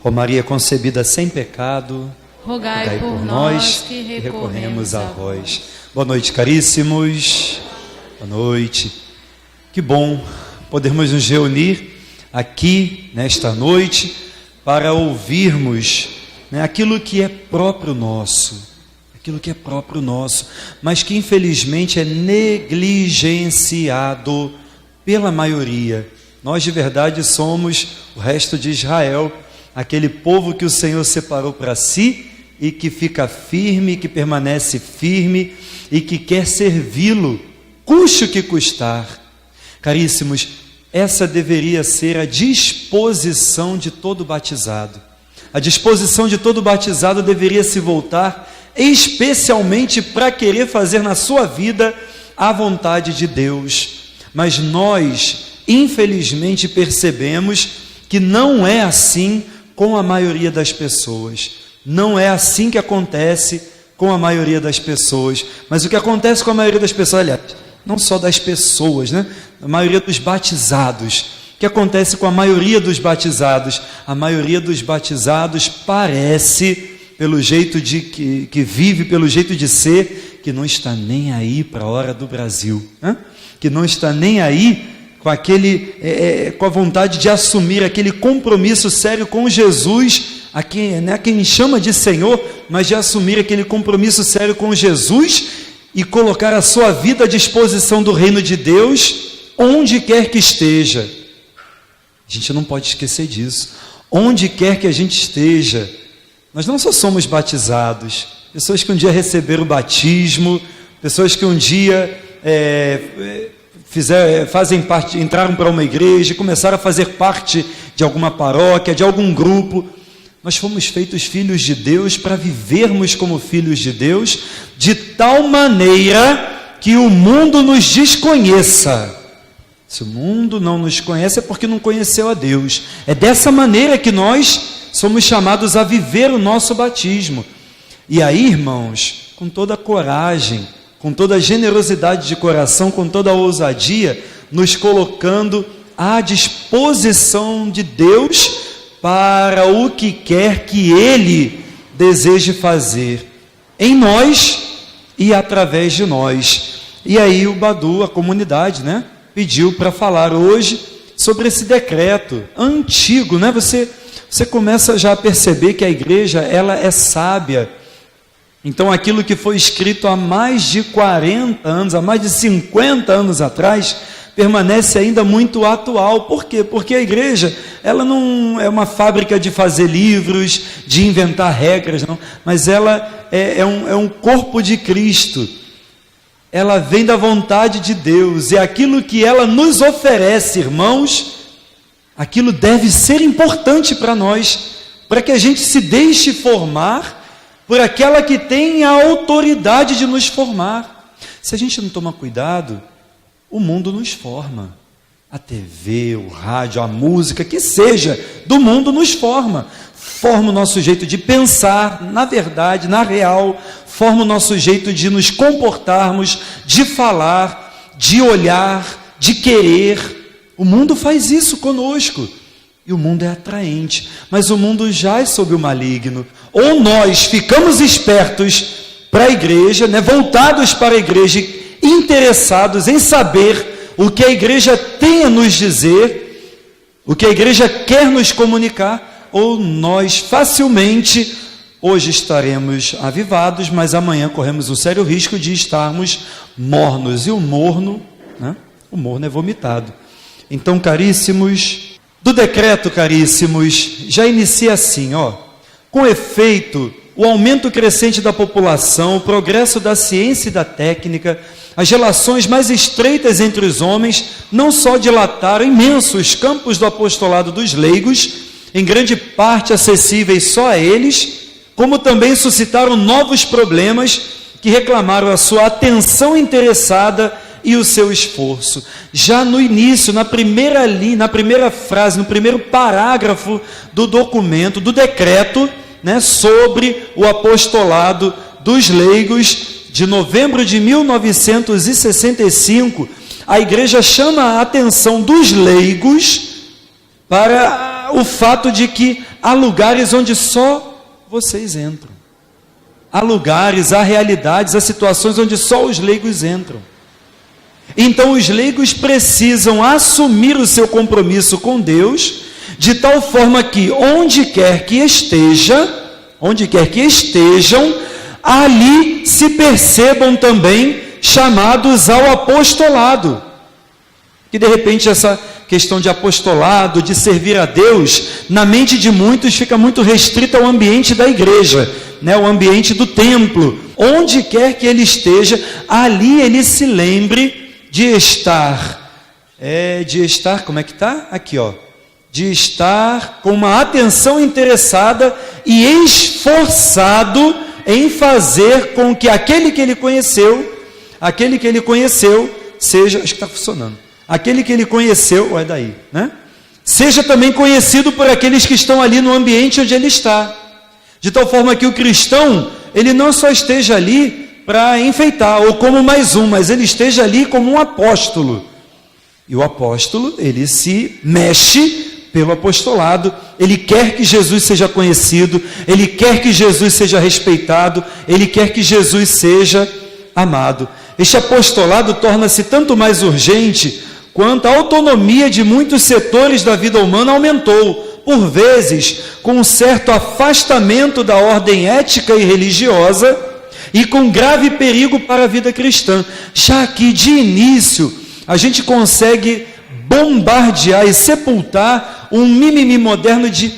Ó Maria concebida sem pecado, rogai por nós que recorremos a vós. Boa noite, caríssimos. Boa noite. Que bom podermos nos reunir aqui nesta noite para ouvirmos, aquilo que é próprio nosso, mas que infelizmente é negligenciado pela maioria. Nós de verdade somos o resto de Israel, aquele povo que o Senhor separou para si e que fica firme, que permanece firme e que quer servi-lo, custe o que custar. Caríssimos, essa deveria ser a disposição de todo batizado. A disposição de todo batizado deveria se voltar especialmente para querer fazer na sua vida a vontade de Deus. Mas nós, infelizmente, percebemos que não é assim com a maioria das pessoas. Não é assim que acontece com a maioria das pessoas. Mas o que acontece com a maioria das pessoas, aliás, não só das pessoas, a maioria dos batizados. O que acontece com a maioria dos batizados? A maioria dos batizados parece, pelo jeito de que vive, pelo jeito de ser, que não está nem aí para a hora do Brasil, que não está nem aí com com a vontade de assumir aquele compromisso sério com Jesus, a quem chama de Senhor, mas de assumir aquele compromisso sério com Jesus e colocar a sua vida à disposição do reino de Deus, onde quer que esteja. A gente não pode esquecer disso. Onde quer que a gente esteja, nós não só somos batizados, pessoas que um dia receberam o batismo, pessoas que um dia fazem parte, entraram para uma igreja, começaram a fazer parte de alguma paróquia, de algum grupo. Nós fomos feitos filhos de Deus para vivermos como filhos de Deus, de tal maneira que o mundo nos desconheça. Se o mundo não nos conhece é porque não conheceu a Deus. É dessa maneira que nós somos chamados a viver o nosso batismo. E aí, irmãos, com toda a coragem, com toda a generosidade de coração, com toda a ousadia, nos colocando à disposição de Deus para o que quer que Ele deseje fazer em nós e através de nós. E aí o Badu, a comunidade, pediu para falar hoje sobre esse decreto antigo, Você começa já a perceber que a igreja, ela é sábia. Então aquilo que foi escrito há mais de 40 anos, há mais de 50 anos atrás, permanece ainda muito atual. Por quê? Porque a igreja, ela não é uma fábrica de fazer livros, de inventar regras, não, mas ela é um corpo de Cristo. Ela vem da vontade de Deus, e aquilo que ela nos oferece, irmãos, aquilo deve ser importante para nós, para que a gente se deixe formar por aquela que tem a autoridade de nos formar. Se a gente não toma cuidado, o mundo nos forma. A TV, o rádio, a música, que seja, do mundo nos forma. Forma o nosso jeito de pensar, na verdade, na real, forma o nosso jeito de nos comportarmos, de falar, de olhar, de querer. O mundo faz isso conosco, e o mundo é atraente, mas o mundo jaz sob o maligno. Ou nós ficamos espertos para a igreja, voltados para a igreja, interessados em saber o que a igreja tem a nos dizer, o que a igreja quer nos comunicar, ou nós facilmente, hoje estaremos avivados, mas amanhã corremos o sério risco de estarmos mornos, e o morno é vomitado. Então, caríssimos, do decreto, caríssimos, já inicia assim, com efeito, o aumento crescente da população, o progresso da ciência e da técnica, as relações mais estreitas entre os homens, não só dilataram imensos campos do apostolado dos leigos, em grande parte acessíveis só a eles, como também suscitaram novos problemas que reclamaram a sua atenção interessada e o seu esforço. Já no início, na primeira linha, na primeira frase, no primeiro parágrafo do documento, do decreto, sobre o apostolado dos leigos, de novembro de 1965, a igreja chama a atenção dos leigos para o fato de que há lugares onde só vocês entram. Há lugares, há realidades, há situações onde só os leigos entram. Então os leigos precisam assumir o seu compromisso com Deus, de tal forma que onde quer que estejam, ali se percebam também chamados ao apostolado. Que de repente essa questão de apostolado, de servir a Deus, na mente de muitos fica muito restrita ao ambiente da igreja, o ambiente do templo. Onde quer que ele esteja, ali ele se lembre de estar, como é que está? Aqui, de estar com uma atenção interessada e esforçado em fazer com que aquele que ele conheceu seja, acho que está funcionando, aquele que ele conheceu, seja também conhecido por aqueles que estão ali no ambiente onde ele está, de tal forma que o cristão, ele não só esteja ali para enfeitar, ou como mais um, mas ele esteja ali como um apóstolo, e o apóstolo, ele se mexe pelo apostolado, ele quer que Jesus seja conhecido, ele quer que Jesus seja respeitado, ele quer que Jesus seja amado. Este apostolado torna-se tanto mais urgente quanto a autonomia de muitos setores da vida humana aumentou, por vezes com um certo afastamento da ordem ética e religiosa e com grave perigo para a vida cristã, já que de início a gente consegue bombardear e sepultar um mimimi moderno de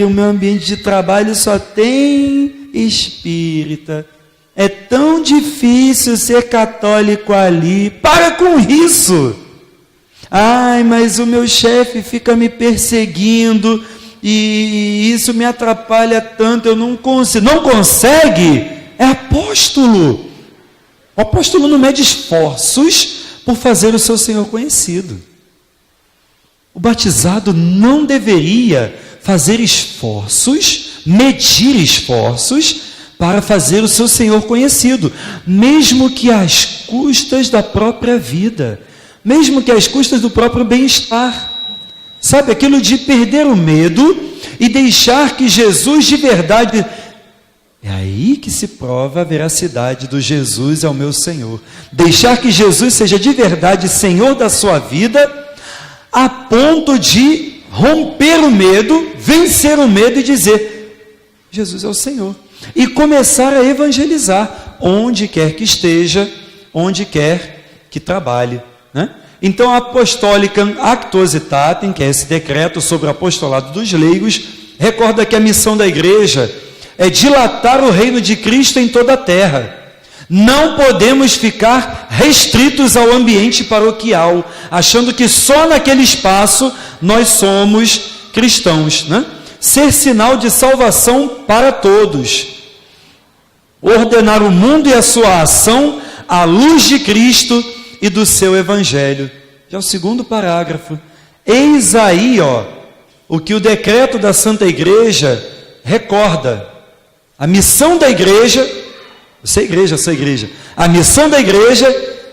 o meu ambiente de trabalho só tem espírita, é tão difícil ser católico ali, para com isso, mas o meu chefe fica me perseguindo e isso me atrapalha tanto, eu não consigo. Não consegue? É apóstolo. O apóstolo não mede esforços por fazer o seu Senhor conhecido. O batizado não deveria fazer esforços, medir esforços para fazer o seu Senhor conhecido, mesmo que às custas da própria vida, mesmo que às custas do próprio bem-estar. Sabe, aquilo de perder o medo e deixar que Jesus de verdade... É aí que se prova a veracidade do Jesus é o meu Senhor. Deixar que Jesus seja de verdade Senhor da sua vida, a ponto de romper o medo, vencer o medo e dizer, Jesus é o Senhor. E começar a evangelizar, onde quer que esteja, onde quer que trabalhe. Então a Apostolicam Actuositatem, que é esse decreto sobre o apostolado dos leigos, recorda que a missão da igreja é dilatar o reino de Cristo em toda a terra. Não podemos ficar restritos ao ambiente paroquial, achando que só naquele espaço nós somos cristãos, Ser sinal de salvação para todos. Ordenar o mundo e a sua ação à luz de Cristo e do seu Evangelho. Já o segundo parágrafo. Eis aí, o que o decreto da Santa Igreja recorda. A missão da igreja, você é igreja, a missão da igreja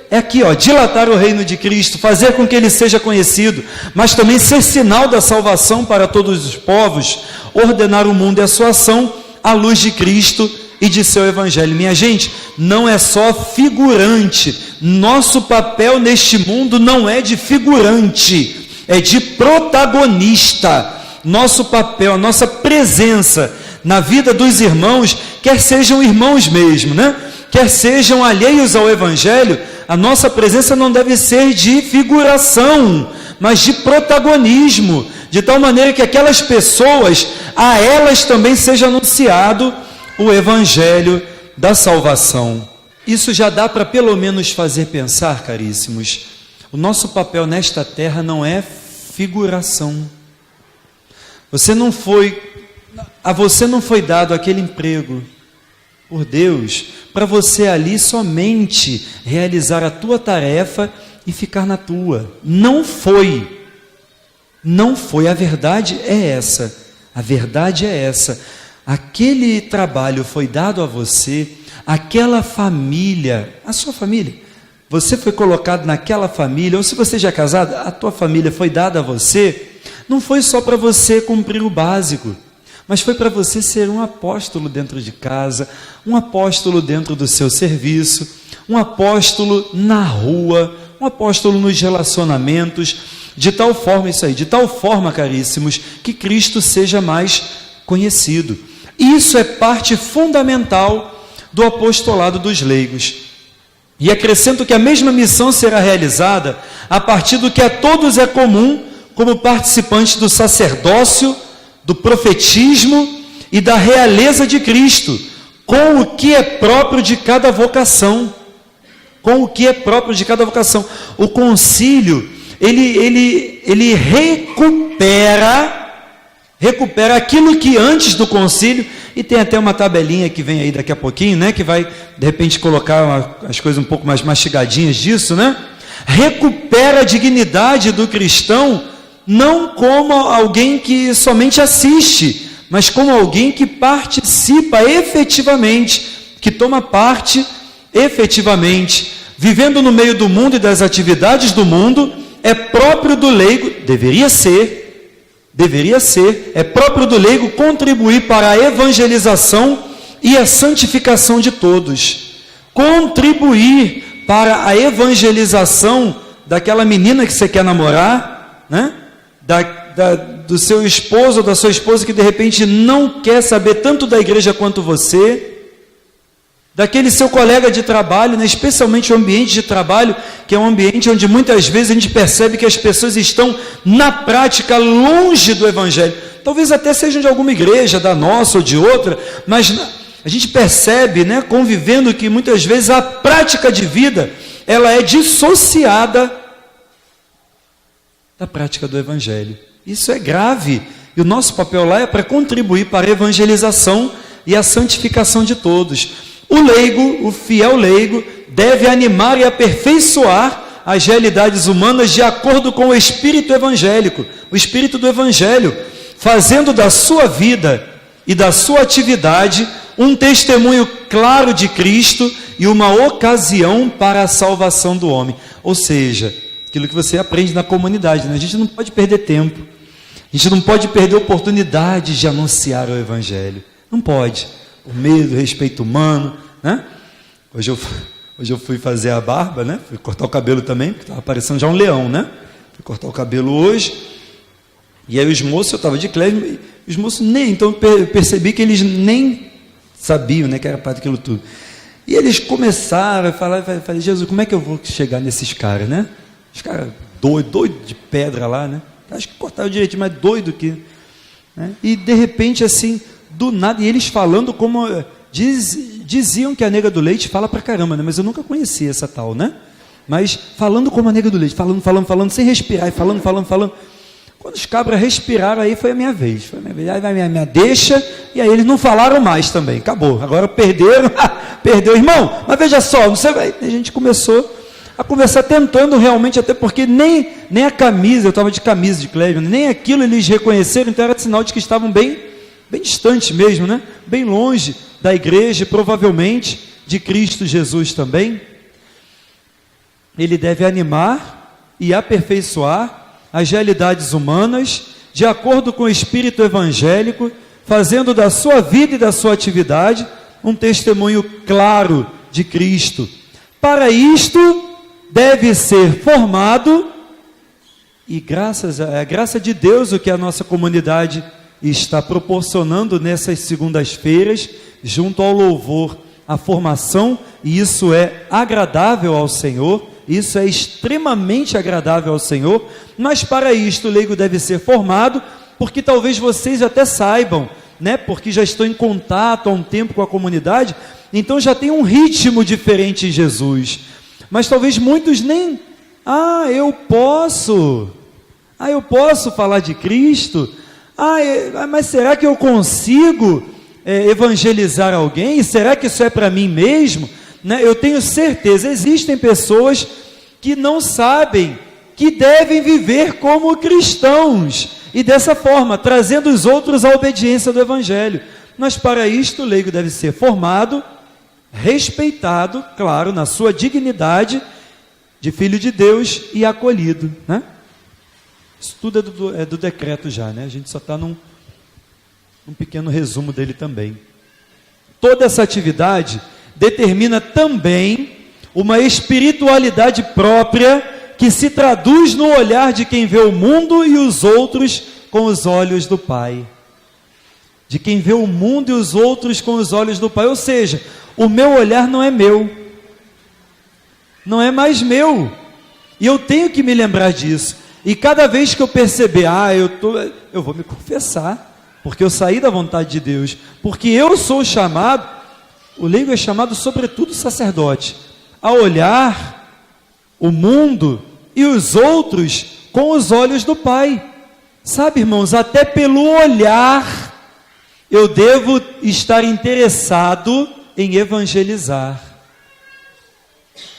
é aqui, dilatar o reino de Cristo, fazer com que ele seja conhecido, mas também ser sinal da salvação para todos os povos, ordenar o mundo e a sua ação à luz de Cristo e de seu Evangelho. Minha gente, não é só figurante, nosso papel neste mundo não é de figurante, é de protagonista. Nosso papel, a nossa presença na vida dos irmãos, quer sejam irmãos mesmo, quer sejam alheios ao Evangelho, a nossa presença não deve ser de figuração, mas de protagonismo, de tal maneira que aquelas pessoas, a elas também seja anunciado o Evangelho da salvação. Isso já dá para pelo menos fazer pensar, caríssimos, o nosso papel nesta terra não é figuração. A você não foi dado aquele emprego por Deus para você ali somente realizar a tua tarefa e ficar na tua. Não foi, a verdade é essa, aquele trabalho foi dado a você, aquela família, a sua família, você foi colocado naquela família, ou se você já é casado, a tua família foi dada a você, Não foi só para você cumprir o básico, mas foi para você ser um apóstolo dentro de casa, um apóstolo dentro do seu serviço, um apóstolo na rua, um apóstolo nos relacionamentos, de tal forma, caríssimos, que Cristo seja mais conhecido. Isso é parte fundamental do apostolado dos leigos. E acrescento que a mesma missão será realizada a partir do que a todos é comum, como participantes do sacerdócio, do profetismo e da realeza de Cristo, com o que é próprio de cada vocação. Com o que é próprio de cada vocação. O concílio, ele recupera aquilo que antes do concílio, e tem até uma tabelinha que vem aí daqui a pouquinho, né, que vai, de repente, colocar as coisas um pouco mais mastigadinhas disso, né? Recupera a dignidade do cristão, não como alguém que somente assiste, mas como alguém que participa efetivamente, que toma parte efetivamente, vivendo no meio do mundo e das atividades do mundo. É próprio do leigo, deveria ser, é próprio do leigo contribuir para a evangelização e a santificação de todos. Contribuir para a evangelização daquela menina que você quer namorar, né? Do seu esposo ou da sua esposa que de repente não quer saber tanto da igreja quanto você, daquele seu colega de trabalho, né? Especialmente o ambiente de trabalho, que é um ambiente onde muitas vezes a gente percebe que as pessoas estão na prática longe do evangelho, talvez até sejam de alguma igreja, da nossa ou de outra, mas a gente percebe, né, convivendo, que muitas vezes a prática de vida, ela é dissociada da prática do evangelho. Isso é grave, e o nosso papel lá é para contribuir para a evangelização e a santificação de todos. O leigo, o fiel leigo, deve animar e aperfeiçoar as realidades humanas de acordo com o espírito evangélico, o espírito do evangelho, fazendo da sua vida e da sua atividade um testemunho claro de Cristo e uma ocasião para a salvação do homem. Ou seja, aquilo que você aprende na comunidade, né? A gente não pode perder tempo, a gente não pode perder oportunidade de anunciar o evangelho, não pode, por medo, respeito humano, né? Hoje eu fui fazer a barba, né? Fui cortar o cabelo também, porque estava parecendo já um leão, né? Fui cortar o cabelo hoje, e aí os moços, eu estava de clésima, os moços nem, então eu percebi que eles nem sabiam, né, que era parte daquilo tudo. E eles começaram a falar, falei, Jesus, como é que eu vou chegar nesses caras, né? Os caras doido de pedra lá, né? Acho que cortaram direitinho, mas doido que... né? E de repente, assim, do nada, e eles falando como... diziam que a nega do leite fala pra caramba, né? Mas eu nunca conhecia essa tal, né? Mas falando como a nega do leite, falando, sem respirar, e falando. Quando os cabras respiraram, aí foi a minha vez. Aí vai a minha deixa, e aí eles não falaram mais também, acabou. Agora perderam, perdeu, irmão, mas veja só, não sei, a gente começou a conversar tentando realmente, até porque nem a camisa, eu estava de camisa de Clésio, nem aquilo eles reconheceram, então era sinal de que estavam bem distantes mesmo, né? Bem longe da igreja, provavelmente de Cristo Jesus também. Ele deve animar e aperfeiçoar as realidades humanas de acordo com o espírito evangélico, fazendo da sua vida e da sua atividade um testemunho claro de Cristo. Para isto deve ser formado, e graça de Deus o que a nossa comunidade está proporcionando nessas segundas-feiras, junto ao louvor, a formação, e isso é agradável ao Senhor, isso é extremamente agradável ao Senhor, mas para isto o leigo deve ser formado, porque talvez vocês até saibam, né, porque já estão em contato há um tempo com a comunidade, então já tem um ritmo diferente em Jesus, mas talvez muitos nem, eu posso falar de Cristo, mas será que eu consigo evangelizar alguém? Será que isso é para mim mesmo? Né? Eu tenho certeza, existem pessoas que não sabem que devem viver como cristãos, e dessa forma, trazendo os outros à obediência do Evangelho. Mas para isto o leigo deve ser formado, respeitado, claro, na sua dignidade de filho de Deus e acolhido, né? Isso tudo é do decreto já, né? A gente só está num pequeno resumo dele também. Toda essa atividade determina também uma espiritualidade própria que se traduz no olhar de quem vê o mundo e os outros com os olhos do Pai. De quem vê o mundo e os outros com os olhos do Pai. Ou seja, o meu olhar não é meu. Não é mais meu. E eu tenho que me lembrar disso. E cada vez que eu perceber, eu vou me confessar, porque eu saí da vontade de Deus. Porque eu sou chamado, o leigo é chamado sobretudo sacerdote, a olhar o mundo e os outros com os olhos do Pai. Sabe, irmãos, até pelo olhar eu devo estar interessado em evangelizar.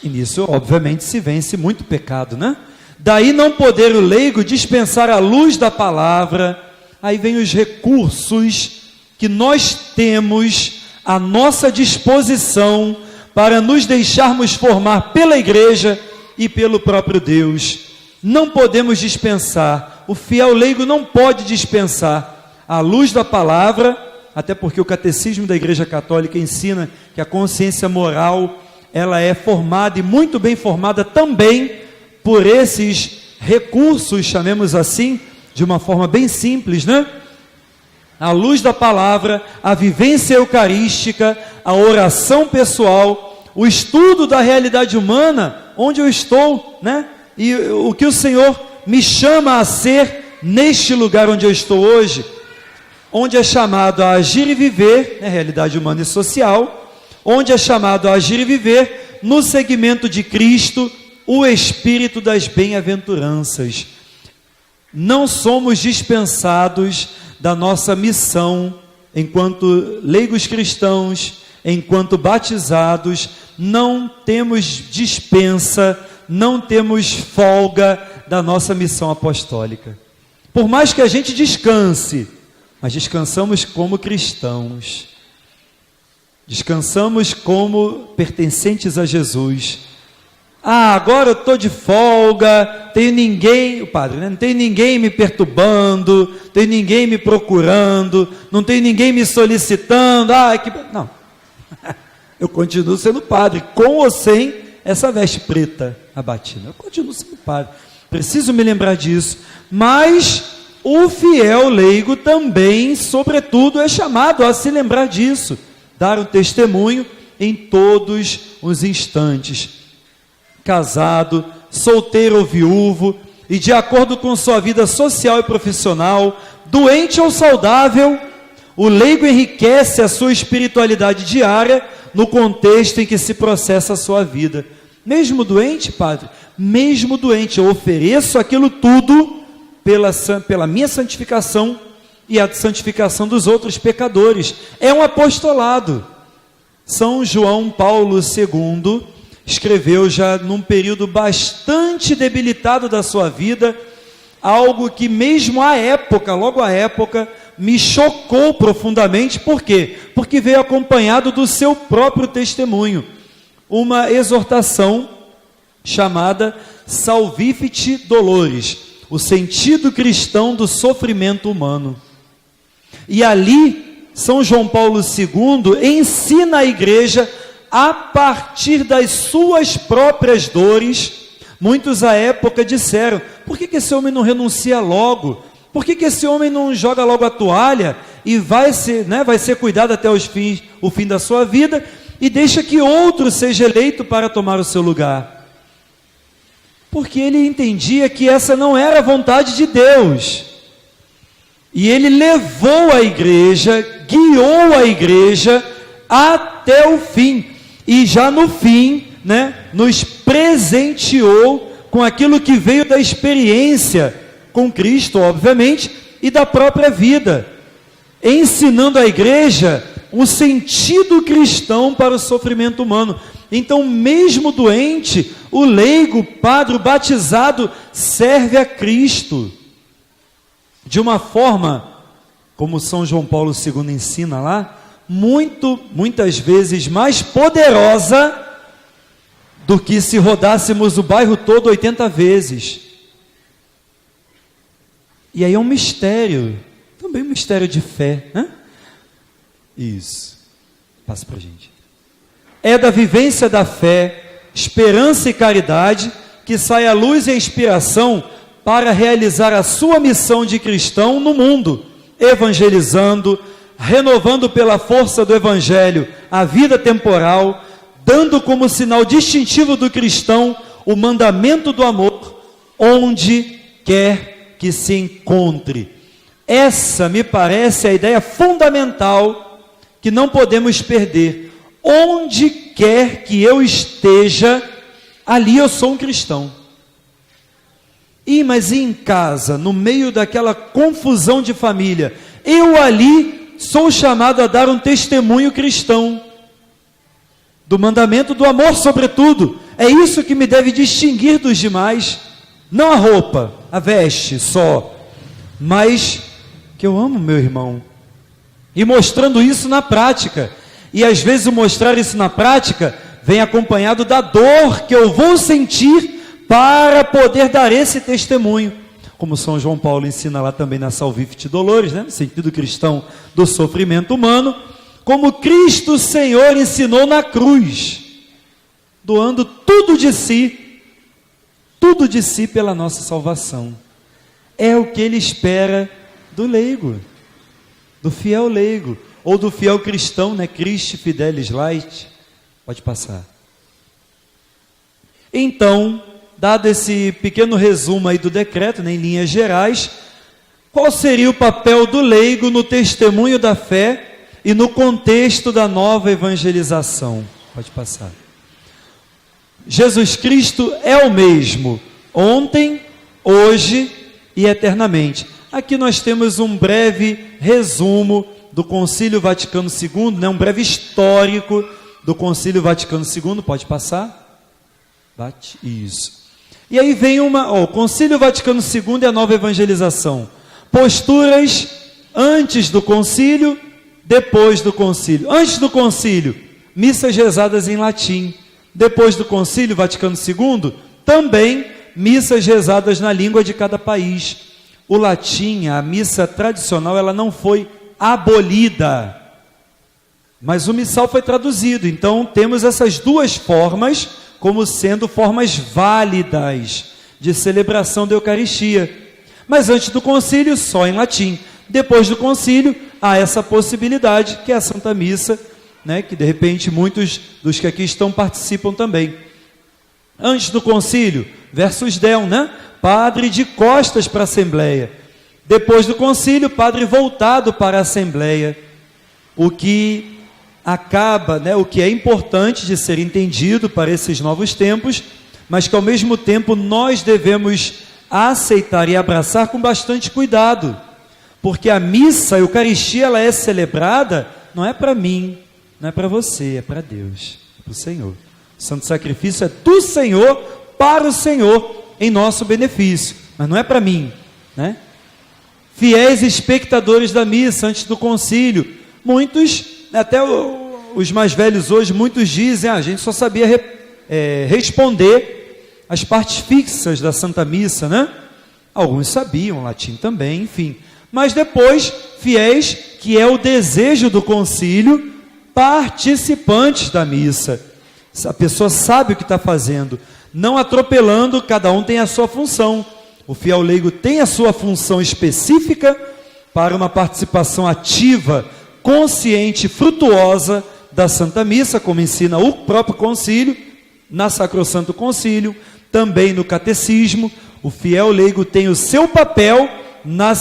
E nisso, obviamente, se vence muito pecado, né? Daí não poder o leigo dispensar a luz da palavra. Aí vem os recursos que nós temos à nossa disposição para nos deixarmos formar pela igreja e pelo próprio Deus. Não podemos dispensar, o fiel leigo não pode dispensar a luz da palavra, até porque o catecismo da Igreja Católica ensina que a consciência moral, ela é formada e muito bem formada também por esses recursos, chamemos assim, de uma forma bem simples, né? A luz da palavra, a vivência eucarística, a oração pessoal, o estudo da realidade humana, onde eu estou, né? E o que o Senhor me chama a ser neste lugar onde eu estou hoje, onde é chamado a agir e viver, né? Realidade humana e social, onde é chamado a agir e viver no segmento de Cristo, o Espírito das bem-aventuranças. Não somos dispensados da nossa missão enquanto leigos cristãos, enquanto batizados, não temos dispensa, não temos folga da nossa missão apostólica. Por mais que a gente descanse, mas descansamos como cristãos, descansamos como pertencentes a Jesus. Agora eu estou de folga, tenho ninguém, o padre, né? Não tem ninguém me perturbando, tem ninguém me procurando, não tem ninguém me solicitando, não, eu continuo sendo padre, com ou sem essa veste preta abatida, eu continuo sendo padre, preciso me lembrar disso, mas o fiel leigo também, sobretudo, é chamado a se lembrar disso, dar um testemunho em todos os instantes, casado, solteiro ou viúvo, e de acordo com sua vida social e profissional, doente ou saudável, o leigo enriquece a sua espiritualidade diária no contexto em que se processa a sua vida. Mesmo doente, padre, mesmo doente, eu ofereço aquilo tudo pela minha santificação e a santificação dos outros pecadores. É um apostolado. São João Paulo II escreveu já num período bastante debilitado da sua vida, algo que mesmo à época, logo à época, me chocou profundamente. Por quê? Porque veio acompanhado do seu próprio testemunho, uma exortação chamada Salvifici Doloris, o sentido cristão do sofrimento humano. E ali, São João Paulo II ensina a igreja a partir das suas próprias dores. Muitos à época disseram: por que esse homem não renuncia logo? Por que esse homem não joga logo a toalha e vai ser cuidado até o fim da sua vida e deixa que outro seja eleito para tomar o seu lugar? Porque ele entendia que essa não era a vontade de Deus. E ele levou a igreja, guiou a igreja até o fim. E já no fim, nos presenteou com aquilo que veio da experiência com Cristo, obviamente, e da própria vida, ensinando à igreja o sentido cristão para o sofrimento humano. Então, mesmo doente, o leigo, o padre, o batizado, serve a Cristo de uma forma, como São João Paulo II ensina lá, muitas vezes mais poderosa do que se rodássemos o bairro todo 80 vezes. E aí é um mistério, também um mistério de fé, né? Isso, passa para a gente. É da vivência da fé, esperança e caridade que sai a luz e a inspiração para realizar a sua missão de cristão no mundo, evangelizando, renovando pela força do Evangelho a vida temporal, dando como sinal distintivo do cristão o mandamento do amor, onde quer que se encontre. Essa me parece a ideia fundamental que não podemos perder. Onde quer que eu esteja, ali eu sou um cristão. Mas em casa, no meio daquela confusão de família, eu ali sou chamado a dar um testemunho cristão, do mandamento do amor sobretudo. É isso que me deve distinguir dos demais, não a roupa, a veste só, mas que eu amo meu irmão, e mostrando isso na prática. E às vezes o mostrar isso na prática vem acompanhado da dor que eu vou sentir para poder dar esse testemunho, como São João Paulo ensina lá também na Salvifici Dolores, né? No sentido cristão do sofrimento humano, como Cristo Senhor ensinou na cruz, doando tudo de si pela nossa salvação. É o que Ele espera do leigo, do fiel leigo, ou do fiel cristão, né? Christi Fidelis Lait. Pode passar. Então, dado esse pequeno resumo aí do decreto, né, em linhas gerais, qual seria o papel do leigo no testemunho da fé e no contexto da nova evangelização? Pode passar. Jesus Cristo é o mesmo, ontem, hoje e eternamente. Aqui nós temos um breve resumo do Concílio Vaticano II, né, um breve histórico do Concílio Vaticano II. Pode passar? Bate. Isso. E aí vem o Concílio Vaticano II e a nova evangelização. Posturas antes do concílio, depois do concílio. Antes do concílio, missas rezadas em latim. Depois do concílio Vaticano II, também missas rezadas na língua de cada país. O latim, a missa tradicional, ela não foi abolida, mas o missal foi traduzido. Então temos essas duas formas como sendo formas válidas de celebração da Eucaristia. Mas antes do concílio, só em latim. Depois do concílio, há essa possibilidade, que é a Santa Missa, né, que de repente muitos dos que aqui estão participam também. Antes do concílio, versus Del, né? Padre de costas para a Assembleia. Depois do concílio, padre voltado para a Assembleia. O que acaba, né, o que é importante de ser entendido para esses novos tempos, mas que ao mesmo tempo nós devemos aceitar e abraçar com bastante cuidado, porque a missa, a Eucaristia, ela é celebrada, não é para mim, não é para você, é para Deus, é para o Senhor. O santo sacrifício é do Senhor, para o Senhor, em nosso benefício, mas não é para mim, né? Fiéis espectadores da missa antes do concílio, muitos, até os mais velhos hoje, muitos dizem, a gente só sabia responder as partes fixas da Santa Missa, né? Alguns sabiam latim também, enfim. Mas depois, fiéis, que é o desejo do concílio, participantes da missa. A pessoa sabe o que está fazendo, não atropelando, cada um tem a sua função. O fiel leigo tem a sua função específica para uma participação ativa, consciente, frutuosa da Santa Missa, como ensina o próprio concílio, na Sacrosanto Concílio, também no Catecismo. O fiel leigo tem o seu papel na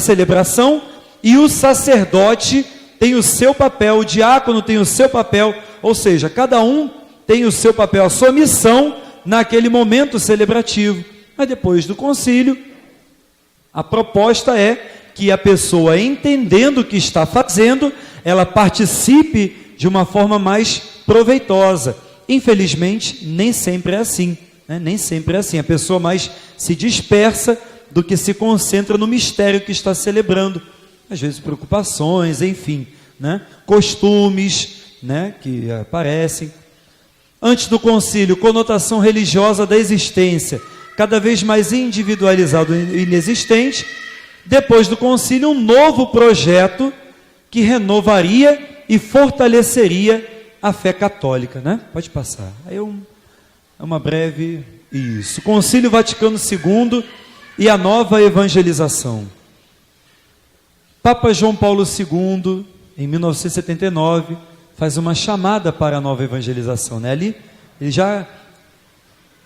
celebração, e o sacerdote tem o seu papel, o diácono tem o seu papel, ou seja, cada um tem o seu papel, a sua missão naquele momento celebrativo. Mas depois do concílio, a proposta é que a pessoa, entendendo o que está fazendo, ela participe de uma forma mais proveitosa. Infelizmente, nem sempre é assim, né? Nem sempre é assim. A pessoa mais se dispersa do que se concentra no mistério que está celebrando. Às vezes preocupações, enfim, né? Costumes, né, que aparecem. Antes do concílio, conotação religiosa da existência, cada vez mais individualizado e inexistente. depois do concílio, um novo projeto que renovaria e fortaleceria a fé católica, né? Pode passar. Aí é uma breve... Isso. Concílio Vaticano II e a nova evangelização. Papa João Paulo II, em 1979, faz uma chamada para a nova evangelização, né? Ali, ele já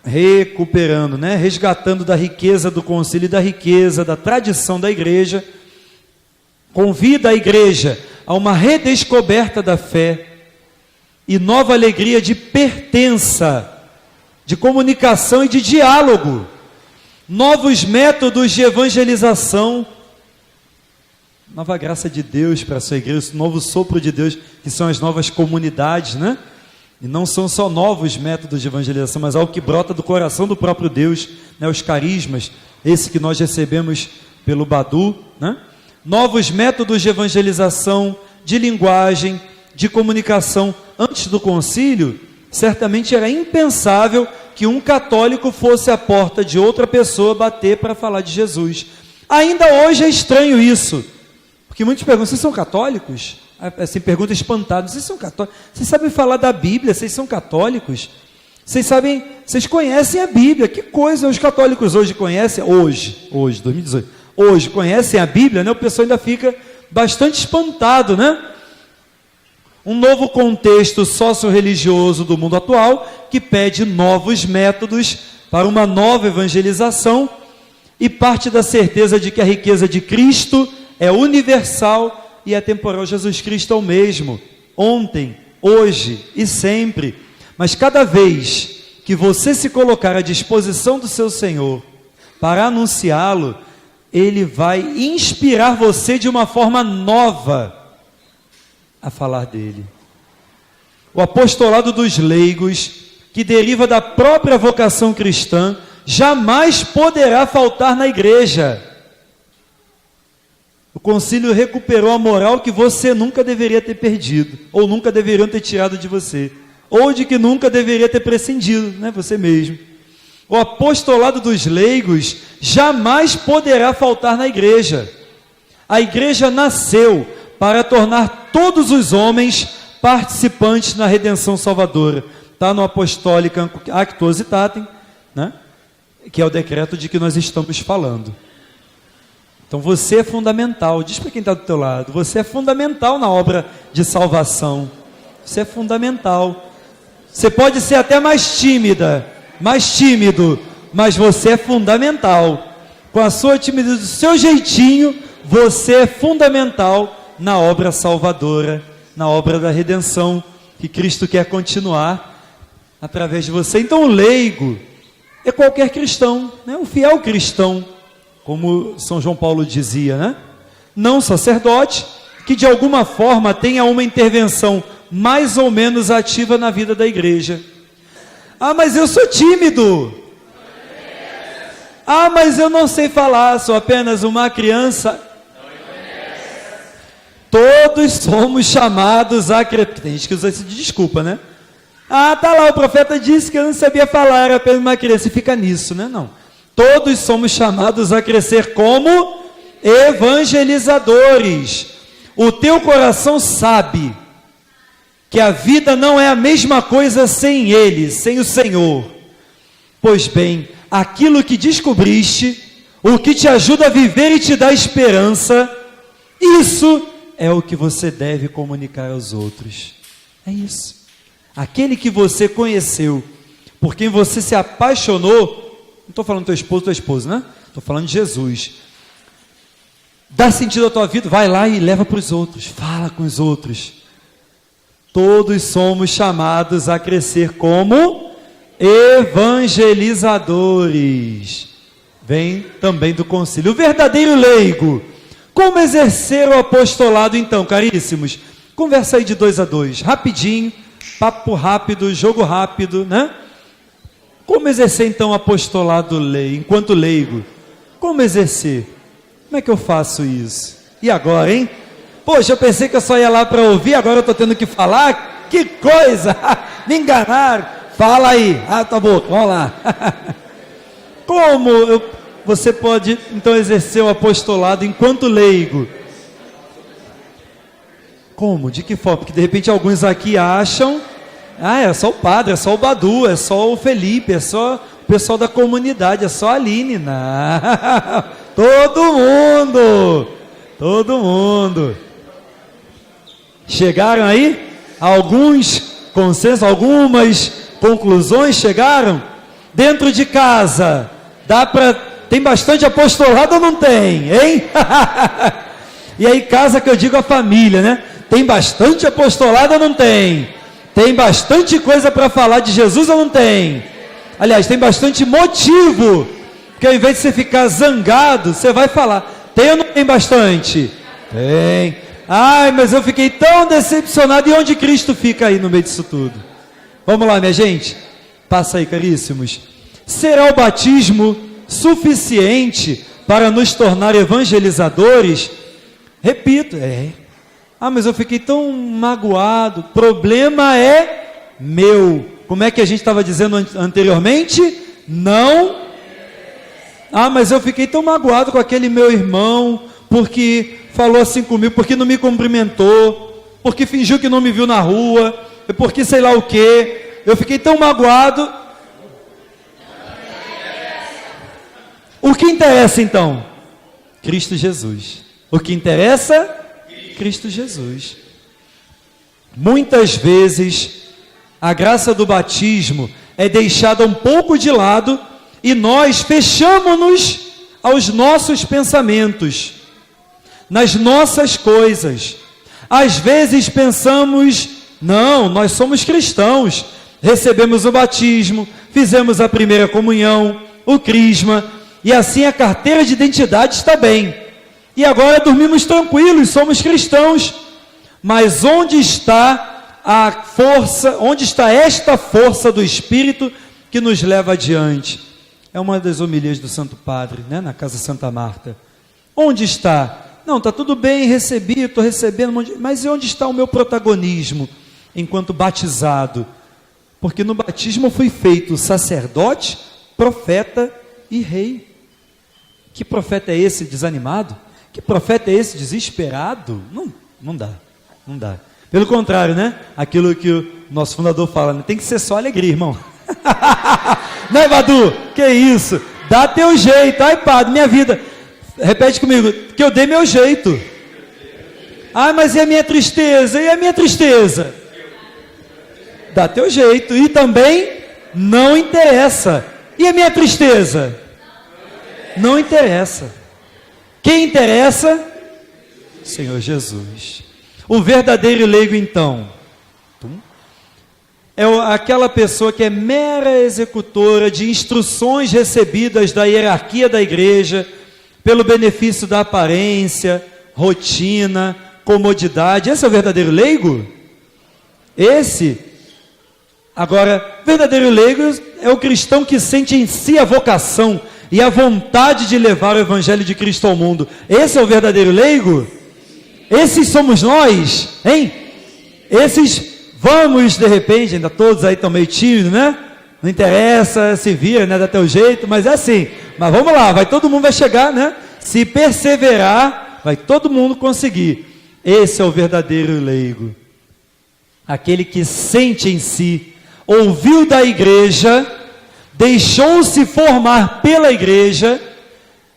recuperando, né? Resgatando da riqueza do concílio e da riqueza da tradição da igreja, convida a igreja a uma redescoberta da fé e nova alegria de pertença, de comunicação e de diálogo, novos métodos de evangelização, nova graça de Deus para a sua igreja, novo sopro de Deus, que são as novas comunidades, né? E não são só novos métodos de evangelização, mas algo que brota do coração do próprio Deus, né? Os carismas, esse que nós recebemos pelo Badu, né? Novos métodos de evangelização, de linguagem, de comunicação. Antes do concílio, certamente era impensável que um católico fosse à porta de outra pessoa bater para falar de Jesus. Ainda hoje é estranho isso, porque muitos perguntam: vocês são católicos? Assim, pergunta espantada: vocês são católicos? Vocês sabem falar da Bíblia? Vocês são católicos? Vocês conhecem a Bíblia? Que coisa os católicos hoje conhecem? Hoje, 2018, hoje conhecem a Bíblia, né? O pessoal ainda fica bastante espantado, né? Um novo contexto socio-religioso do mundo atual que pede novos métodos para uma nova evangelização e parte da certeza de que a riqueza de Cristo é universal e atemporal. Jesus Cristo é o mesmo, ontem, hoje e sempre. Mas cada vez que você se colocar à disposição do seu Senhor para anunciá-lo, Ele vai inspirar você de uma forma nova a falar dele. O apostolado dos leigos, que deriva da própria vocação cristã, jamais poderá faltar na igreja. O concílio recuperou a moral que você nunca deveria ter perdido, ou nunca deveriam ter tirado de você, ou de que nunca deveria ter prescindido, né, você mesmo. O apostolado dos leigos jamais poderá faltar na igreja. A igreja nasceu para tornar todos os homens participantes na redenção salvadora. Está no Apostolicam Actuositatem, né? Que é o decreto de que nós estamos falando. Então você é fundamental. Diz para quem está do teu lado: você é fundamental na obra de salvação. Você é fundamental. Você pode ser até mais tímida, mais tímido, mas você é fundamental. Com a sua timidez, do seu jeitinho, você é fundamental na obra salvadora, na obra da redenção, que Cristo quer continuar através de você. Então o leigo é qualquer cristão, né? Um fiel cristão, como São João Paulo dizia, né? Não sacerdote, que de alguma forma tenha uma intervenção mais ou menos ativa na vida da igreja. Ah, mas eu sou tímido. Ah, mas eu não sei falar, sou apenas uma criança. Todos somos chamados a crer. Tem gente que usa isso de desculpa, né? Ah, tá lá, o profeta disse que eu não sabia falar, era apenas uma criança. E fica nisso, né? Não. Todos somos chamados a crescer como evangelizadores. O teu coração sabe que a vida não é a mesma coisa sem Ele, sem o Senhor. Pois bem, aquilo que descobriste, o que te ajuda a viver e te dá esperança, isso é o que você deve comunicar aos outros. É isso. Aquele que você conheceu, por quem você se apaixonou, não estou falando do teu esposo, tua esposa, né? Estou falando de Jesus. Dá sentido à tua vida, vai lá e leva para os outros, fala com os outros. Todos somos chamados a crescer como evangelizadores. Vem também do concílio. O verdadeiro leigo. Como exercer o apostolado então, caríssimos? Conversa aí de 2 a 2, rapidinho, papo rápido, jogo rápido, né? Como exercer então o apostolado enquanto leigo? Como exercer? Como é que eu faço isso? E agora, hein? Poxa, eu pensei que eu só ia lá para ouvir, agora eu estou tendo que falar? Que coisa! Me enganaram! Fala aí! Ah, tá bom, vamos lá! Como? você pode então exercer o apostolado enquanto leigo. Como? De que forma? Porque de repente alguns aqui acham, é só o padre, é só o Badu, é só o Felipe, é só o pessoal da comunidade, é só a Aline. Não, todo mundo. Chegaram aí? Alguns consensos, algumas conclusões chegaram? Dentro de casa, tem bastante apostolado ou não tem, hein? E aí casa que eu digo a família, né? Tem bastante apostolado ou não tem? Tem bastante coisa para falar de Jesus ou não tem? Aliás, tem bastante motivo, porque ao invés de você ficar zangado, você vai falar, tem ou não tem bastante? Tem. Ai, mas eu fiquei tão decepcionado, e onde Cristo fica aí no meio disso tudo? Vamos lá, minha gente, passa aí, caríssimos. Será o batismo suficiente para nos tornar evangelizadores? Repito, mas eu fiquei tão magoado, problema é meu. Como é que a gente estava dizendo anteriormente? Não. Mas eu fiquei tão magoado com aquele meu irmão, porque falou assim comigo, porque não me cumprimentou, porque fingiu que não me viu na rua, porque sei lá o que. Eu fiquei tão magoado. O que interessa então? Cristo Jesus. O que interessa? Cristo Jesus. Muitas vezes a graça do batismo é deixada um pouco de lado e nós fechamos-nos aos nossos pensamentos, nas nossas coisas. Às vezes pensamos, não, nós somos cristãos, recebemos o batismo, fizemos a primeira comunhão, o crisma, e assim a carteira de identidade está bem. E agora dormimos tranquilos, somos cristãos. Mas onde está a força, onde está esta força do Espírito que nos leva adiante? É uma das homilias do Santo Padre, né, na Casa Santa Marta. Onde está? Não, está tudo bem, recebi, estou recebendo, mas e onde está o meu protagonismo enquanto batizado? Porque no batismo fui feito sacerdote, profeta e rei. Que profeta é esse desanimado? Que profeta é esse desesperado? Não dá. Pelo contrário, né? Aquilo que o nosso fundador fala, né? Tem que ser só alegria, irmão. Né, Badu? Que isso? Dá teu jeito. Ai, padre, minha vida. Repete comigo, que eu dei meu jeito. Mas e a minha tristeza? E a minha tristeza? Dá teu jeito. E também não interessa. E a minha tristeza? Não interessa. Quem interessa? Senhor Jesus. O verdadeiro leigo, então, é aquela pessoa que é mera executora de instruções recebidas da hierarquia da igreja, pelo benefício da aparência, rotina, comodidade. Esse é o verdadeiro leigo? Agora, verdadeiro leigo é o cristão que sente em si a vocação e a vontade de levar o evangelho de Cristo ao mundo. Esse é o verdadeiro leigo? Esses somos nós, hein? Esses vamos, de repente, ainda todos aí estão meio tímidos, né? Não interessa, se vira, né? Dá teu jeito, mas é assim. Mas vamos lá, todo mundo vai chegar, né? Se perseverar, vai todo mundo conseguir. Esse é o verdadeiro leigo. Aquele que sente em si, ouviu da igreja, deixou-se formar pela igreja,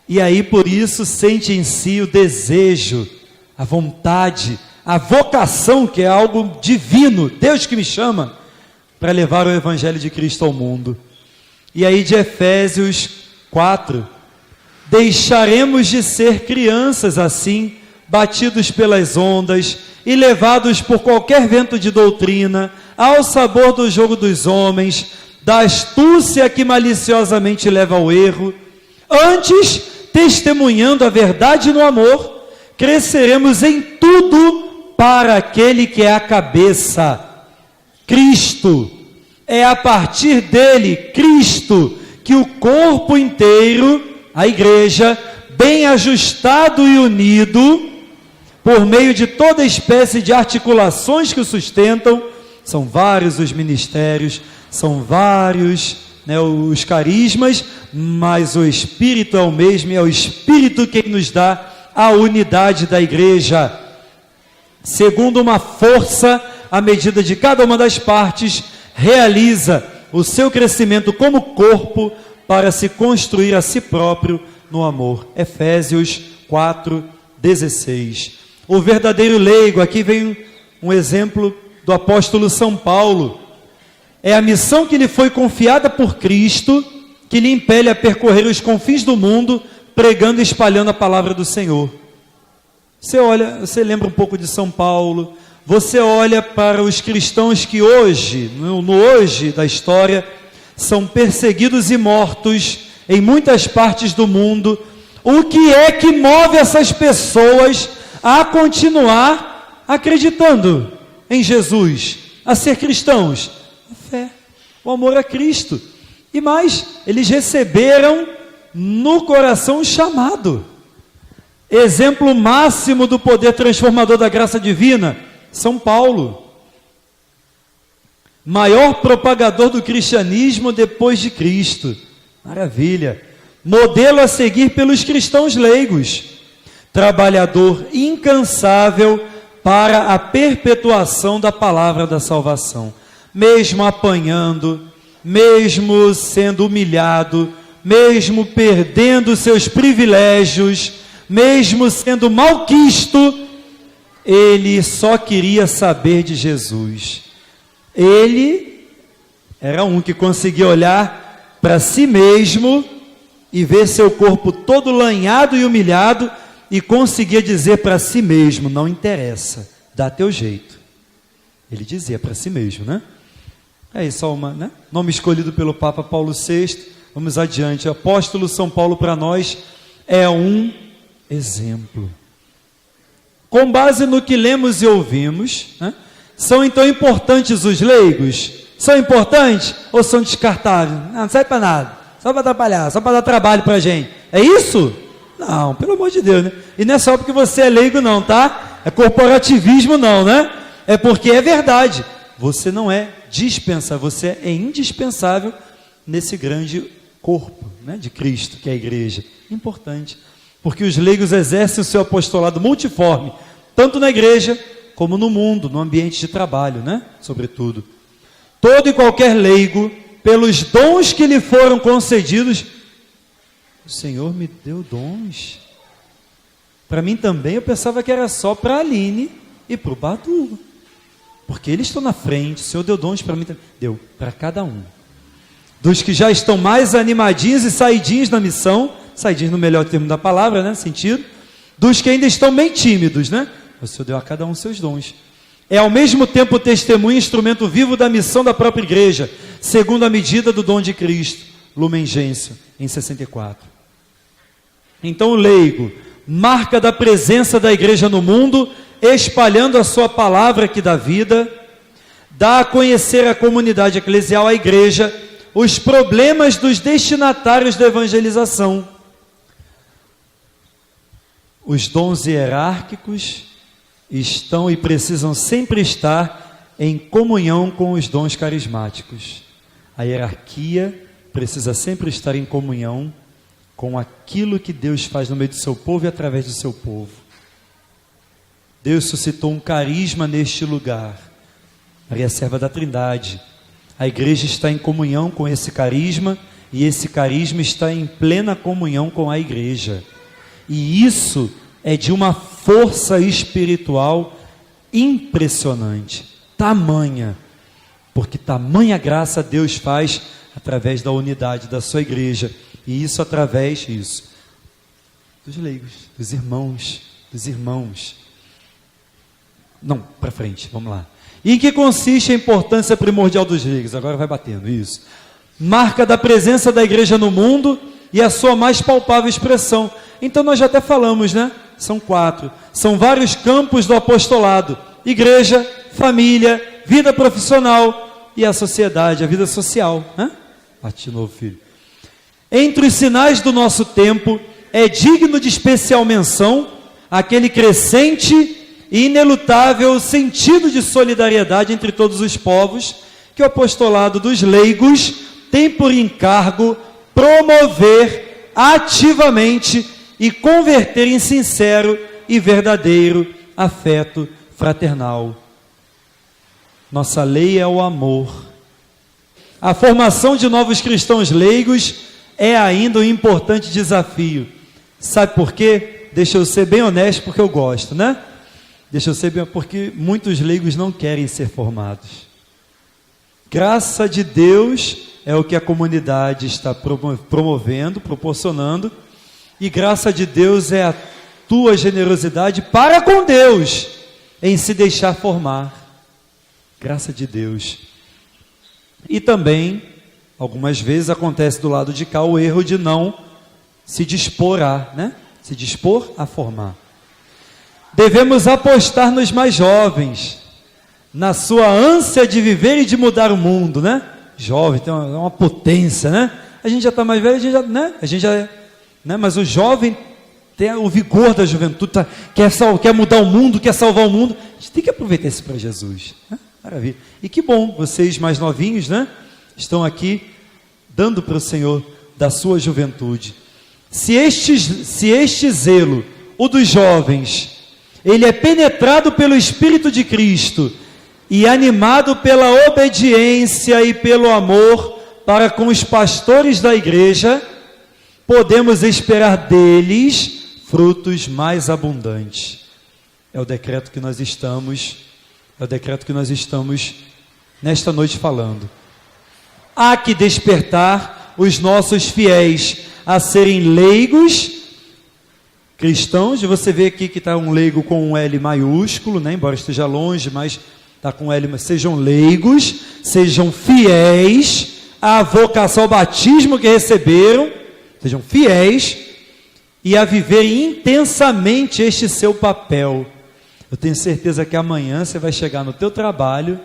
e aí por isso sente em si o desejo, a vontade, a vocação, que é algo divino, Deus que me chama, para levar o evangelho de Cristo ao mundo. E aí de Efésios 4, deixaremos de ser crianças assim, batidos pelas ondas e levados por qualquer vento de doutrina, ao sabor do jogo dos homens, da astúcia que maliciosamente leva ao erro. Antes, testemunhando a verdade no amor, cresceremos em tudo para aquele que é a cabeça, Cristo. É a partir dele, Cristo, que o corpo inteiro, a igreja, bem ajustado e unido, por meio de toda espécie de articulações que o sustentam, são vários os ministérios, são vários né, os carismas, mas o Espírito é o mesmo, e é o Espírito quem nos dá a unidade da igreja, segundo uma força, à medida de cada uma das partes, realiza o seu crescimento como corpo para se construir a si próprio no amor. Efésios 4:16. O verdadeiro leigo, aqui vem um exemplo do apóstolo São Paulo. É a missão que lhe foi confiada por Cristo que lhe impele a percorrer os confins do mundo, pregando e espalhando a palavra do Senhor. Você olha, você lembra um pouco de São Paulo, você olha para os cristãos que hoje, no hoje da história, são perseguidos e mortos em muitas partes do mundo. O que é que move essas pessoas a continuar acreditando em Jesus, a ser cristãos? A fé, o amor a Cristo. E mais, eles receberam no coração um chamado. Exemplo máximo do poder transformador da graça divina, São Paulo. Maior propagador do cristianismo depois de Cristo. Maravilha. Modelo a seguir pelos cristãos leigos. Trabalhador incansável para a perpetuação da palavra da salvação. Mesmo apanhando, mesmo sendo humilhado, mesmo perdendo seus privilégios, mesmo sendo malquisto, ele só queria saber de Jesus. Ele era um que conseguia olhar para si mesmo e ver seu corpo todo lanhado e humilhado e conseguia dizer para si mesmo: não interessa, dá teu jeito. Ele dizia para si mesmo, né? É isso, né? Nome escolhido pelo Papa Paulo VI. Vamos adiante. O apóstolo São Paulo para nós é um exemplo. Com base no que lemos e ouvimos, né? São então importantes os leigos? São importantes ou são descartáveis? Não serve para nada, só para atrapalhar, só para dar trabalho para a gente. É isso? Não, pelo amor de Deus, né? E não é só porque você é leigo não, tá? É corporativismo não, né? É porque é verdade. Você não é dispensável, você é indispensável nesse grande corpo, né, de Cristo, que é a igreja. Importante, porque os leigos exercem o seu apostolado multiforme, tanto na igreja como no mundo, no ambiente de trabalho, né, sobretudo. Todo e qualquer leigo, pelos dons que lhe foram concedidos, o Senhor me deu dons. Para mim também, eu pensava que era só para a Aline e para o Badu, porque eles estão na frente. O Senhor deu dons para mim também. Deu para cada um. Dos que já estão mais animadinhos e saidinhos na missão, saidinhos no melhor termo da palavra, né, sentido, dos que ainda estão bem tímidos, né? O Senhor deu a cada um seus dons. É ao mesmo tempo testemunho e instrumento vivo da missão da própria igreja, segundo a medida do dom de Cristo. Lumen Gentium, em 64. Então o leigo, marca da presença da igreja no mundo, espalhando a sua palavra que dá vida, dá a conhecer a comunidade eclesial, a igreja, os problemas dos destinatários da evangelização. Os dons hierárquicos estão e precisam sempre estar em comunhão com os dons carismáticos. A hierarquia precisa sempre estar em comunhão com aquilo que Deus faz no meio do seu povo e através do seu povo. Deus suscitou um carisma neste lugar. Maria Serva da Trindade. A igreja está em comunhão com esse carisma e esse carisma está em plena comunhão com a igreja. E isso é de uma força espiritual impressionante, tamanha, porque tamanha graça Deus faz através da unidade da sua igreja, e isso através dos leigos, dos irmãos. Não, para frente, vamos lá. E em que consiste a importância primordial dos leigos? Agora vai batendo, isso. Marca da presença da igreja no mundo e a sua mais palpável expressão. Então nós já até falamos, né? São 4. São vários campos do apostolado: igreja, família, vida profissional e a sociedade, a vida social. Bate de novo, filho. Entre os sinais do nosso tempo, é digno de especial menção aquele crescente e inelutável sentido de solidariedade entre todos os povos que o apostolado dos leigos tem por encargo promover ativamente e converter em sincero e verdadeiro afeto fraternal. Nossa lei é o amor. A formação de novos cristãos leigos é ainda um importante desafio. Sabe por quê? Deixa eu ser bem honesto, porque eu gosto, né? Deixa eu ser bem, porque muitos leigos não querem ser formados. Graça de Deus é o que a comunidade está promovendo, proporcionando, e graça de Deus é a tua generosidade para com Deus em se deixar formar. Graça de Deus. E também, algumas vezes acontece do lado de cá o erro de não se dispor a, né? Se dispor a formar. Devemos apostar nos mais jovens, na sua ânsia de viver e de mudar o mundo, né? Jovem, tem uma potência, né? A gente já está mais velho, a gente já, né? Mas o jovem tem o vigor da juventude, quer mudar o mundo, quer salvar o mundo. A gente tem que aproveitar isso para Jesus, né? Maravilha. E que bom, vocês mais novinhos, né? Estão aqui dando para o Senhor da sua juventude. Se este zelo, o dos jovens, ele é penetrado pelo Espírito de Cristo e animado pela obediência e pelo amor para com os pastores da igreja, podemos esperar deles frutos mais abundantes. É o decreto que nós estamos nesta noite falando. Há que despertar os nossos fiéis a serem leigos cristãos. Você vê aqui que está um leigo com um L maiúsculo, né? Embora esteja longe, mas está com L. Sejam leigos, sejam fiéis à vocação, ao batismo que receberam, sejam fiéis e a viverem intensamente este seu papel. Eu tenho certeza que amanhã você vai chegar no teu trabalho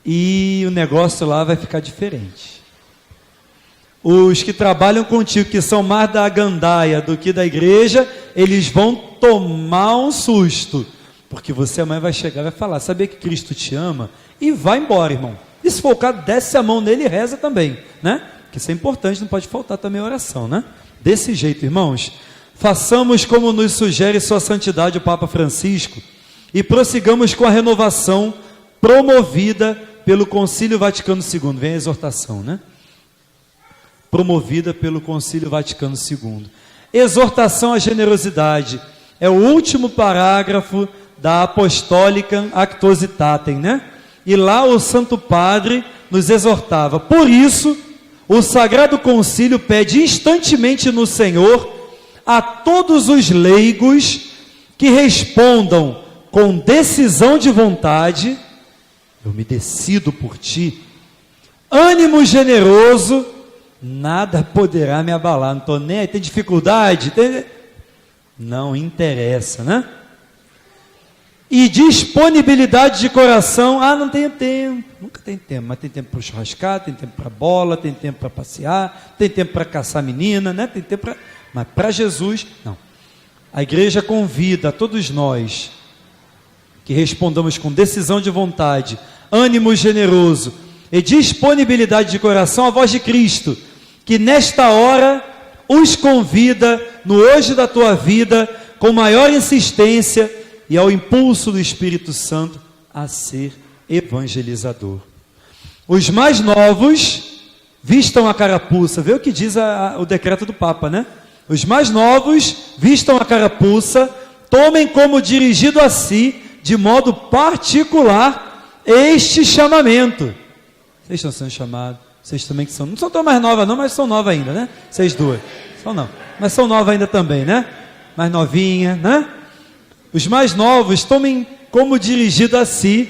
e o negócio lá vai ficar diferente. Os que trabalham contigo, que são mais da gandaia do que da igreja, eles vão tomar um susto, porque você amanhã vai chegar e vai falar, sabia que Cristo te ama? E vai embora, irmão. E se for o caso, desce a mão nele e reza também, né? Porque isso é importante, não pode faltar também a oração, né? Desse jeito, irmãos, façamos como nos sugere sua santidade o Papa Francisco e prossigamos com a renovação promovida pelo Concílio Vaticano II. Vem a exortação, né? Promovida pelo Concílio Vaticano II. Exortação à generosidade. É o último parágrafo da Apostólica Actuositatem, né? E lá o Santo Padre nos exortava. Por isso, o Sagrado Concílio pede instantemente no Senhor a todos os leigos que respondam com decisão de vontade, eu me decido por ti, ânimo generoso, nada poderá me abalar. Não estou nem aí, tem dificuldade? Não interessa, né? E disponibilidade de coração. Não tenho tempo. Nunca tem tempo, mas tem tempo para churrascar, tem tempo para bola, tem tempo para passear, tem tempo para caçar menina, né? Tem tempo para... Mas para Jesus, não. A igreja convida a todos nós que respondamos com decisão de vontade, ânimo generoso e disponibilidade de coração à voz de Cristo, que nesta hora os convida no hoje da tua vida com maior insistência e ao impulso do Espírito Santo a ser evangelizador. Os mais novos vistam a carapuça. Vê o que diz o decreto do Papa, né? Os mais novos vistam a carapuça, tomem como dirigido a si, de modo particular, este chamamento. Vocês estão sendo chamados, vocês também que são, não são tão mais novas não, mas são novas ainda, né? Vocês duas, são não, mas são novas ainda também, né? Mais novinha, né? Os mais novos tomem como dirigido a si,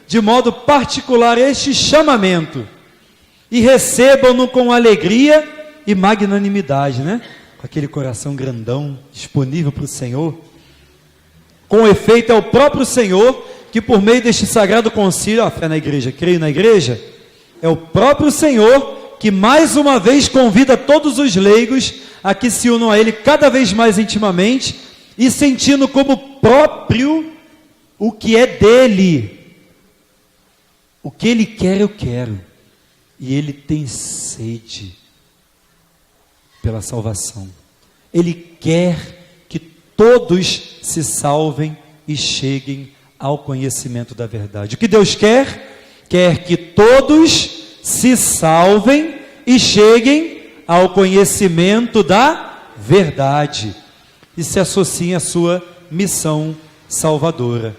de modo particular, este chamamento, e recebam-no com alegria e magnanimidade, né? Com aquele coração grandão, disponível para o Senhor. Com efeito, é o próprio Senhor que, por meio deste sagrado concílio, a fé na igreja, creio na igreja, é o próprio Senhor que mais uma vez convida todos os leigos a que se unam a Ele cada vez mais intimamente e sentindo como próprio o que é dele. O que Ele quer, eu quero. e ele tem sede pela salvação. Ele quer que todos se salvem e cheguem ao conhecimento da verdade. O que Deus quer? Quer que todos se salvem e cheguem ao conhecimento da verdade. E se associem à sua missão salvadora.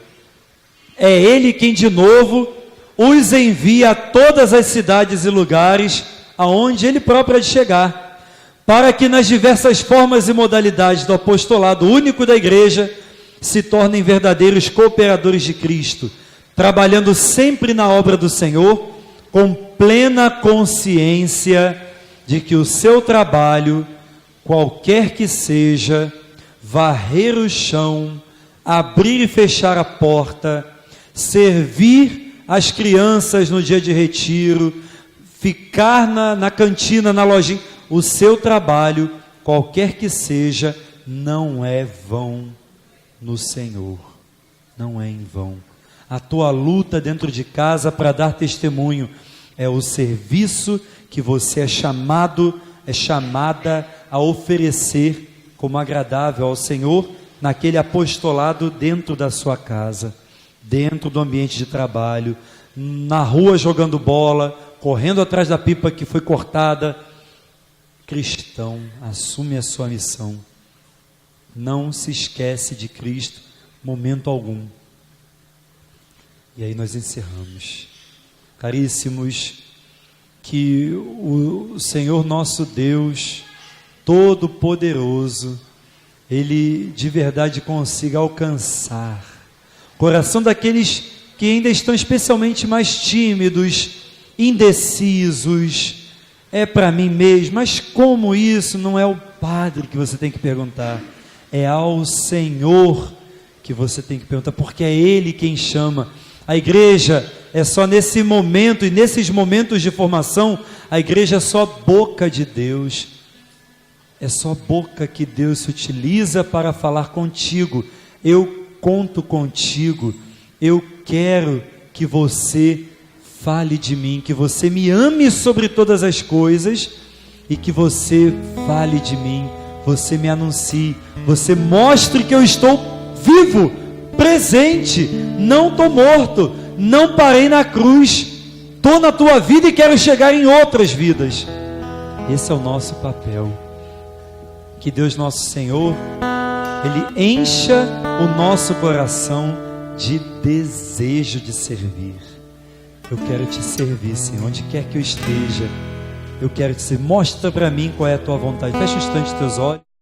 É Ele quem de novo os envia a todas as cidades e lugares aonde Ele próprio há de chegar, para que nas diversas formas e modalidades do apostolado único da igreja se tornem verdadeiros cooperadores de Cristo, trabalhando sempre na obra do Senhor, com plena consciência de que o seu trabalho, qualquer que seja, varrer o chão, abrir e fechar a porta, servir as crianças no dia de retiro, ficar na cantina, na lojinha, o seu trabalho, qualquer que seja, não é vão no Senhor, não é em vão. A tua luta dentro de casa para dar testemunho é o serviço que você é chamada a oferecer como agradável ao Senhor naquele apostolado dentro da sua casa, dentro do ambiente de trabalho, na rua jogando bola, correndo atrás da pipa que foi cortada. Cristão, assume a sua missão. Não se esquece de Cristo, momento algum. E aí nós encerramos. Caríssimos, que o Senhor nosso Deus, Todo-Poderoso, Ele de verdade consiga alcançar o coração daqueles que ainda estão especialmente mais tímidos, indecisos. É para mim mesmo, mas como isso? Não é o padre que você tem que perguntar, é ao Senhor que você tem que perguntar, porque é Ele quem chama. A igreja é só nesse momento, e nesses momentos de formação, a igreja é só boca de Deus, é só boca que Deus se utiliza para falar contigo. Eu conto contigo, eu quero que você fale de mim, que você me ame sobre todas as coisas, e que você fale de mim, você me anuncie, você mostre que eu estou vivo, presente, não estou morto, não parei na cruz, estou na tua vida e quero chegar em outras vidas. Esse é o nosso papel. Que Deus nosso Senhor, Ele encha o nosso coração de desejo de servir. Eu quero te servir, Senhor, onde quer que eu esteja. Eu quero te servir. Mostra para mim qual é a tua vontade. Fecha um instante teus olhos.